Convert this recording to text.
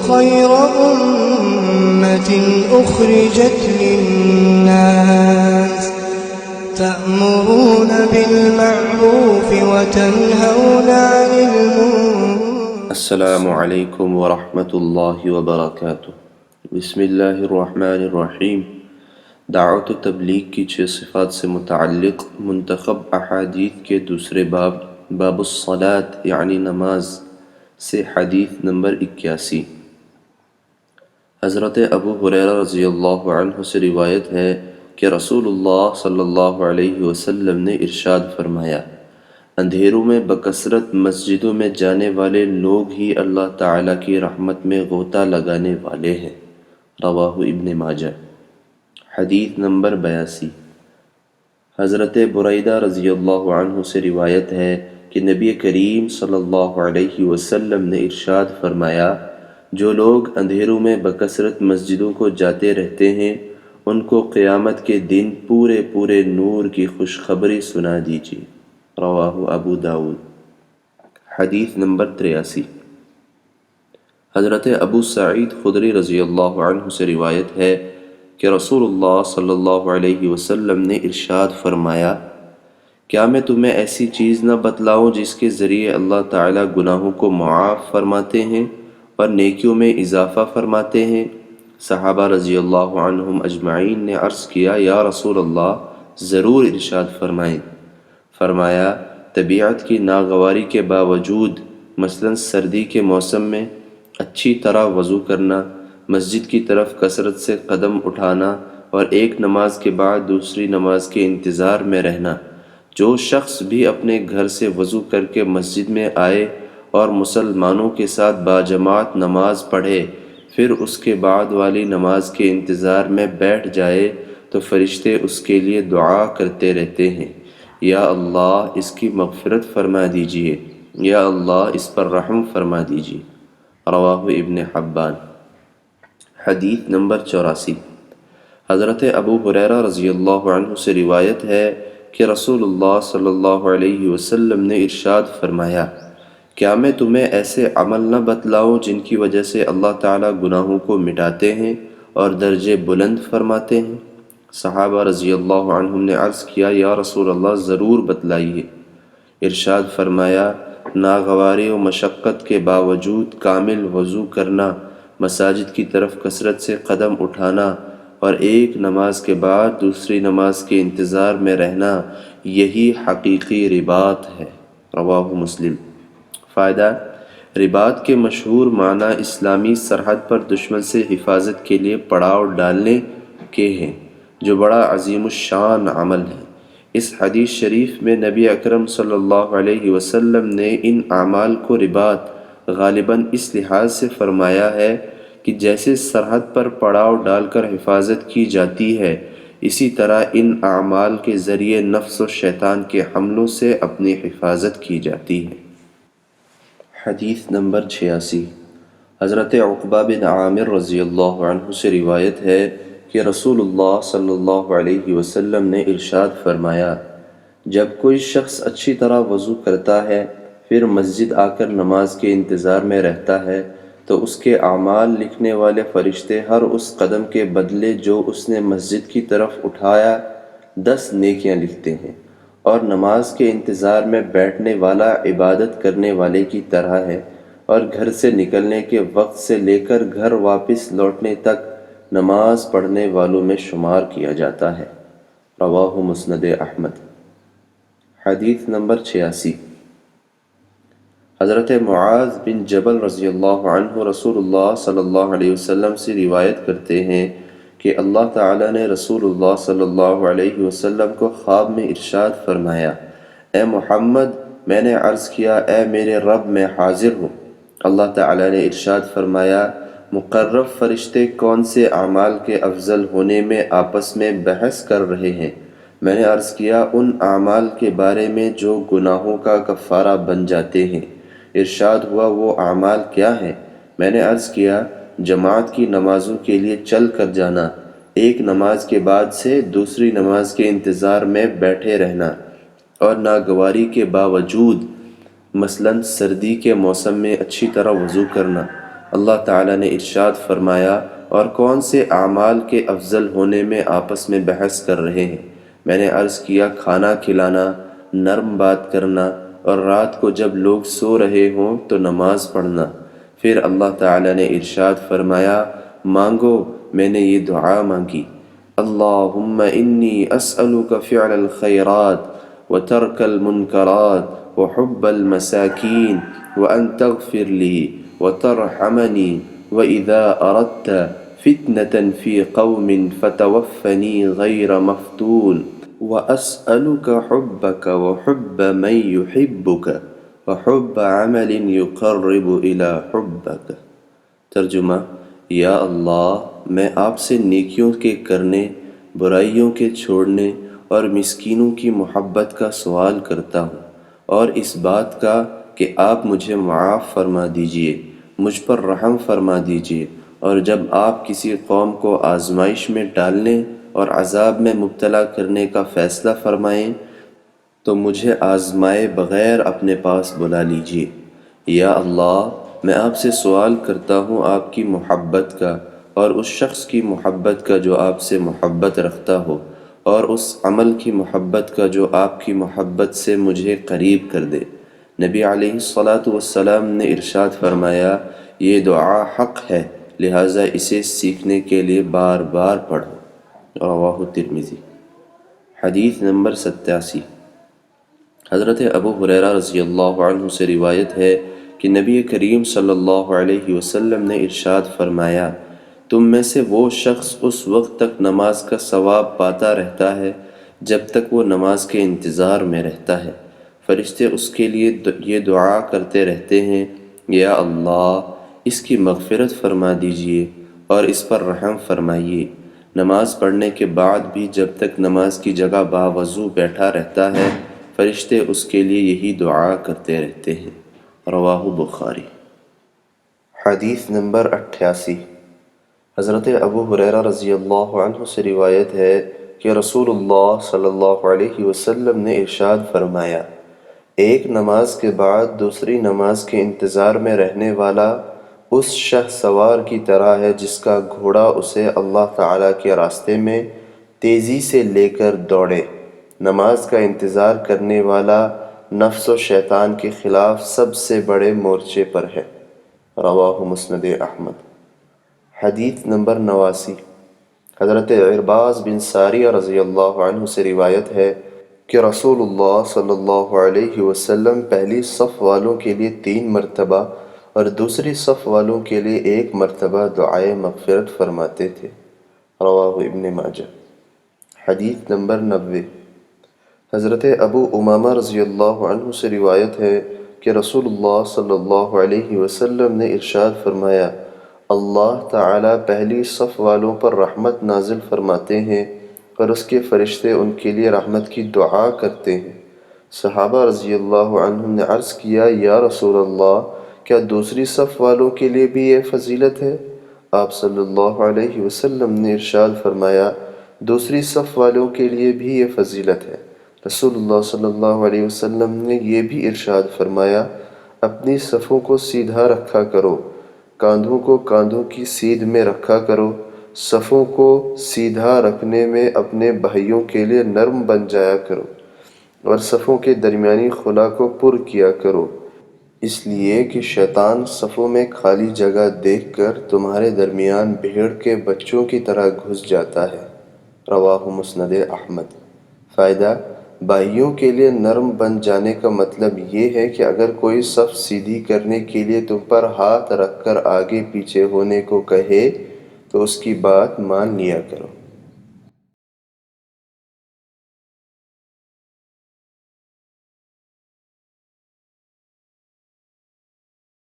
خير أمة أخرجت للناس تأمرون بالمعروف وتنهون عن المنكر. السلام علیکم ورحمۃ اللہ وبرکاتہ. بسم اللہ الرحمن الرحیم. دعوت و تبلیغ کی 6 صفات سے متعلق منتخب احادیث کے دوسرے باب الصلاۃ یعنی نماز سے حدیث نمبر 81. حضرت ابو ہریرہ رضی اللہ عنہ سے روایت ہے کہ رسول اللہ صلی اللہ علیہ وسلم نے ارشاد فرمایا، اندھیروں میں بکثرت مسجدوں میں جانے والے لوگ ہی اللہ تعالیٰ کی رحمت میں غوطہ لگانے والے ہیں. رواہ ابن ماجہ. حدیث نمبر 82. حضرت بریدہ رضی اللہ عنہ سے روایت ہے کہ نبی کریم صلی اللہ علیہ وسلم نے ارشاد فرمایا، جو لوگ اندھیروں میں بکثرت مسجدوں کو جاتے رہتے ہیں ان کو قیامت کے دن پورے نور کی خوشخبری سنا دیجیے. رواہ ابو داود. حدیث نمبر 83. حضرت ابو سعید خدری رضی اللہ عنہ سے روایت ہے کہ رسول اللہ صلی اللہ علیہ وسلم نے ارشاد فرمایا، کیا میں تمہیں ایسی چیز نہ بتلاؤں جس کے ذریعے اللہ تعالیٰ گناہوں کو معاف فرماتے ہیں اور نیکیوں میں اضافہ فرماتے ہیں؟ صحابہ رضی اللہ عنہم اجمعین نے عرض کیا، یا رسول اللہ ضرور ارشاد فرمائیں. فرمایا، طبیعت کی ناگواری کے باوجود مثلا سردی کے موسم میں اچھی طرح وضو کرنا، مسجد کی طرف کثرت سے قدم اٹھانا اور ایک نماز کے بعد دوسری نماز کے انتظار میں رہنا. جو شخص بھی اپنے گھر سے وضو کر کے مسجد میں آئے اور مسلمانوں کے ساتھ باجماعت نماز پڑھے پھر اس کے بعد والی نماز کے انتظار میں بیٹھ جائے تو فرشتے اس کے لیے دعا کرتے رہتے ہیں، یا اللہ اس کی مغفرت فرما دیجئے، یا اللہ اس پر رحم فرما دیجئے. رواہ ابن حبان. حدیث نمبر 84. حضرت ابو ہریرہ رضی اللہ عنہ سے روایت ہے کہ رسول اللہ صلی اللہ علیہ وسلم نے ارشاد فرمایا، کیا میں تمہیں ایسے عمل نہ بتلاؤں جن کی وجہ سے اللہ تعالیٰ گناہوں کو مٹاتے ہیں اور درجے بلند فرماتے ہیں؟ صحابہ رضی اللہ عنہم نے عرض کیا، یا رسول اللہ ضرور بتلائیے. ارشاد فرمایا، ناگواری و مشقت کے باوجود کامل وضو کرنا، مساجد کی طرف کثرت سے قدم اٹھانا اور ایک نماز کے بعد دوسری نماز کے انتظار میں رہنا، یہی حقیقی رباط ہے. رواہ مسلم. فائدہ: رباط کے مشہور معنی اسلامی سرحد پر دشمن سے حفاظت کے لیے پڑاؤ ڈالنے کے ہیں، جو بڑا عظیم الشان عمل ہے. اس حدیث شریف میں نبی اکرم صلی اللہ علیہ وسلم نے ان اعمال کو رباط غالباً اس لحاظ سے فرمایا ہے کہ جیسے سرحد پر پڑاؤ ڈال کر حفاظت کی جاتی ہے، اسی طرح ان اعمال کے ذریعے نفس و شیطان کے حملوں سے اپنی حفاظت کی جاتی ہے. حدیث نمبر 86. حضرت عقبہ بن عامر رضی اللہ عنہ سے روایت ہے کہ رسول اللہ صلی اللہ علیہ وسلم نے ارشاد فرمایا، جب کوئی شخص اچھی طرح وضو کرتا ہے پھر مسجد آ کر نماز کے انتظار میں رہتا ہے تو اس کے اعمال لکھنے والے فرشتے ہر اس قدم کے بدلے جو اس نے مسجد کی طرف اٹھایا 10 نیکیاں لکھتے ہیں، اور نماز کے انتظار میں بیٹھنے والا عبادت کرنے والے کی طرح ہے، اور گھر سے نکلنے کے وقت سے لے کر گھر واپس لوٹنے تک نماز پڑھنے والوں میں شمار کیا جاتا ہے. رواہ مسند احمد. حدیث نمبر 86. حضرت معاذ بن جبل رضی اللہ عنہ رسول اللہ صلی اللہ علیہ وسلم سے روایت کرتے ہیں کہ اللہ تعالیٰ نے رسول اللہ صلی اللہ علیہ وسلم کو خواب میں ارشاد فرمایا، اے محمد، میں نے عرض کیا، اے میرے رب میں حاضر ہوں. اللہ تعالیٰ نے ارشاد فرمایا، مقرب فرشتے کون سے اعمال کے افضل ہونے میں آپس میں بحث کر رہے ہیں؟ میں نے عرض کیا، ان اعمال کے بارے میں جو گناہوں کا کفارہ بن جاتے ہیں. ارشاد ہوا، وہ اعمال کیا ہیں؟ میں نے عرض کیا، جماعت کی نمازوں کے لیے چل کر جانا، ایک نماز کے بعد سے دوسری نماز کے انتظار میں بیٹھے رہنا، اور ناگواری کے باوجود مثلا سردی کے موسم میں اچھی طرح وضو کرنا اللہ تعالیٰ نے ارشاد فرمایا اور کون سے اعمال کے افضل ہونے میں آپس میں بحث کر رہے ہیں؟ میں نے عرض کیا کھانا کھلانا، نرم بات کرنا، اور رات کو جب لوگ سو رہے ہوں تو نماز پڑھنا۔ پھر اللہ تعالیٰ نے ارشاد فرمایا مانگو، میں نے یہ دعا مانگی، اللہم انی اسألک فعل الخیرات وترک المنکرات وحب المساکین وان تغفر لی وترحمنی وَإِذَا أَرَدْتَ فِتْنَةً فِي قَوْمٍ فَتَوَفَّنِي غَيْرَ مَفْتُونٍ وَأَسْأَلُكَ حُبَّكَ وَحُبَّ مَن يُحِبُّكَ وَحُبَّ عَمَلٍ يُقَرِّبُ إِلَى حُبِّكَ۔ ترجمہ: یا اللہ، میں آپ سے نیکیوں کے کرنے، برائیوں کے چھوڑنے اور مسکینوں کی محبت کا سوال کرتا ہوں، اور اس بات کا کہ آپ مجھے معاف فرما دیجئے، مجھ پر رحم فرما دیجئے، اور جب آپ کسی قوم کو آزمائش میں ڈالنے اور عذاب میں مبتلا کرنے کا فیصلہ فرمائیں تو مجھے آزمائے بغیر اپنے پاس بلا لیجئے۔ یا اللہ، میں آپ سے سوال کرتا ہوں آپ کی محبت کا اور اس شخص کی محبت کا جو آپ سے محبت رکھتا ہو، اور اس عمل کی محبت کا جو آپ کی محبت سے مجھے قریب کر دے۔ نبی علیہ الصلاۃ نے ارشاد فرمایا یہ دعا حق ہے، لہٰذا اسے سیکھنے کے لیے بار بار پڑھو۔ رواہ ترمذی۔ حدیث نمبر 87۔ حضرت ابو ہریرہ رضی اللہ عنہ سے روایت ہے کہ نبی کریم صلی اللہ علیہ وسلم نے ارشاد فرمایا تم میں سے وہ شخص اس وقت تک نماز کا ثواب پاتا رہتا ہے جب تک وہ نماز کے انتظار میں رہتا ہے۔ فرشتے اس کے لیے یہ دعا کرتے رہتے ہیں، یا اللہ، اس کی مغفرت فرما دیجئے اور اس پر رحم فرمائیے۔ نماز پڑھنے کے بعد بھی جب تک نماز کی جگہ باوضو بیٹھا رہتا ہے، فرشتے اس کے لیے یہی دعا کرتے رہتے ہیں۔ رواہ بخاری۔ حدیث نمبر 88۔ حضرت ابو ہریرہ رضی اللہ عنہ سے روایت ہے کہ رسول اللہ صلی اللہ علیہ وسلم نے ارشاد فرمایا ایک نماز کے بعد دوسری نماز کے انتظار میں رہنے والا اس شہ سوار کی طرح ہے جس کا گھوڑا اسے اللہ تعالیٰ کے راستے میں تیزی سے لے کر دوڑے۔ نماز کا انتظار کرنے والا نفس و شیطان کے خلاف سب سے بڑے مورچے پر ہے۔ رواہ مسند احمد۔ حدیث نمبر 89۔ حضرت عرباض بن ساریہ رضی اللہ عنہ سے روایت ہے کہ رسول اللہ صلی اللہ علیہ وسلم پہلی صف والوں کے لیے 3 مرتبہ اور دوسری صف والوں کے لیے 1 مرتبہ دعائے مغفرت فرماتے تھے۔ رواہ ابن ماجہ۔ حدیث نمبر 90۔ حضرت ابو امامہ رضی اللہ عنہ سے روایت ہے کہ رسول اللہ صلی اللہ علیہ وسلم نے ارشاد فرمایا اللہ تعالیٰ پہلی صف والوں پر رحمت نازل فرماتے ہیں اور اس کے فرشتے ان کے لیے رحمت کی دعا کرتے ہیں۔ صحابہ رضی اللہ عنہم نے عرض کیا یا رسول اللہ، کیا دوسری صف والوں کے لیے بھی یہ فضیلت ہے؟ آپ صلی اللہ علیہ وسلم نے ارشاد فرمایا دوسری صف والوں کے لیے بھی یہ فضیلت ہے۔ رسول اللہ صلی اللہ علیہ وسلم نے یہ بھی ارشاد فرمایا اپنی صفوں کو سیدھا رکھا کرو، کاندھوں کو کاندھوں کی سیدھ میں رکھا کرو، صفوں کو سیدھا رکھنے میں اپنے بھائیوں کے لیے نرم بن جایا کرو، اور صفوں کے درمیانی خلا کو پر کیا کرو، اس لیے کہ شیطان صفوں میں خالی جگہ دیکھ کر تمہارے درمیان بھیڑ کے بچوں کی طرح گھس جاتا ہے۔ رواہ مسند احمد۔ فائدہ: بھائیوں کے لیے نرم بن جانے کا مطلب یہ ہے کہ اگر کوئی صف سیدھی کرنے کے لیے تم پر ہاتھ رکھ کر آگے پیچھے ہونے کو کہے تو اس کی بات مان لیا کرو۔